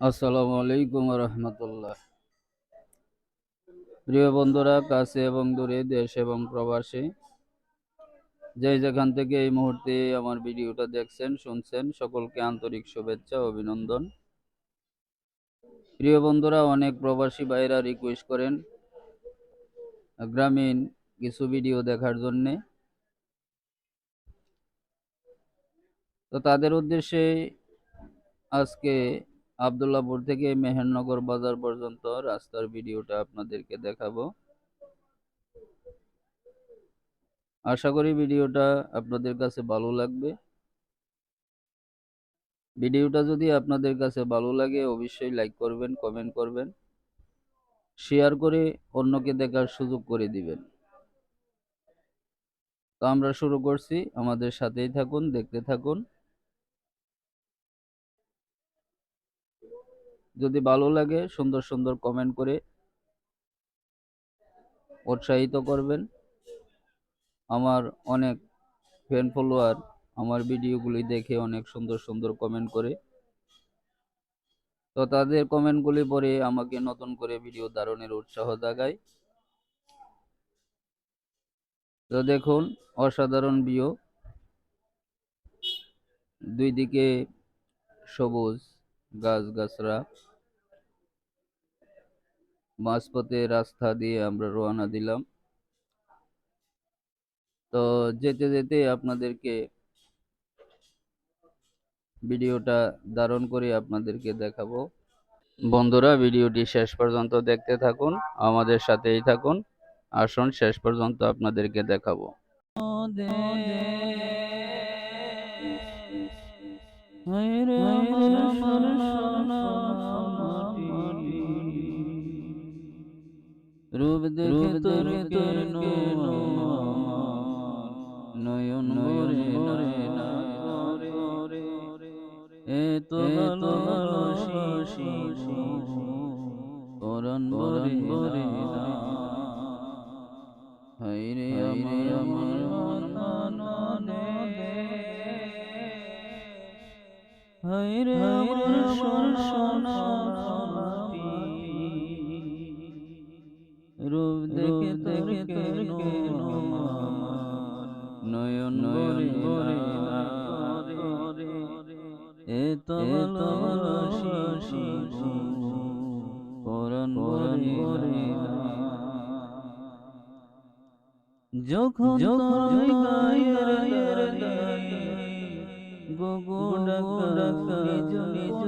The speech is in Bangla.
আসসালামু আলাইকুম রহমতুল্লাহ। প্রিয় বন্ধুরা, কাছে এবং দূরে, দেশ এবং প্রবাসী, যে যেখান থেকে এই মুহূর্তে আমার ভিডিওটা দেখছেন শুনছেন, সকলকে আন্তরিক শুভেচ্ছা ও অভিনন্দন। প্রিয় বন্ধুরা, অনেক প্রবাসী ভাইরা রিকোয়েস্ট করেন গ্রামীণ কিছু ভিডিও দেখার জন্যে। তো তাদের উদ্দেশ্যে আজকে আবদুল্লাহপুর থেকে মেহেরনগর বাজার পর্যন্ত রাস্তার ভিডিওটা আপনাদেরকে দেখাবো। আশা করি ভিডিওটা আপনাদের কাছে ভালো লাগবে। ভিডিওটা যদি আপনাদের কাছে ভালো লাগে অবশ্যই লাইক করবেন, কমেন্ট করবেন, শেয়ার করে অন্যকে দেখার সুযোগ করে দিবেন। তো আমরা শুরু করছি, আমাদের সাথেই থাকুন, দেখতে থাকুন। যদি ভালো লাগে সুন্দর সুন্দর কমেন্ট করে উৎসাহিত করবেন। আমার অনেক ফ্যান ফলোয়ার আমার ভিডিওগুলি দেখে অনেক সুন্দর সুন্দর কমেন্ট করে। তো তাদের কমেন্টগুলি পড়ে আমাকে নতুন করে ভিডিও ধারণের উৎসাহ জাগায়। তো দেখুন, অসাধারণ ভিউ, দুই দিকে সবুজ গাছগাছরা, মাঝপথে রাস্তা দিয়ে আমরা রওনা দিলাম। তো যেতে যেতে আপনাদেরকে ভিডিওটা ধারণ করে আপনাদেরকে দেখাবো। বন্ধুরা, ভিডিওটি শেষ পর্যন্ত দেখতে থাকুন, আমাদের সাথেই থাকুন। আসুন শেষ পর্যন্ত আপনাদেরকে দেখাবো। রূপ দেখে তোর কেন আমার নয়ন ভরে না করে, এত ভালোবাসি পরাণ ভরে না। হায়রে আমার মন দে, হায়রে আমার সোনা রূপ দেখে তোর কেন আমার নয়ন ভরে না করে, এত ভালোবাসি পরাণ ভরে না। যখন তোর গায়ের দাড়ি গোগো ডাকা নিজ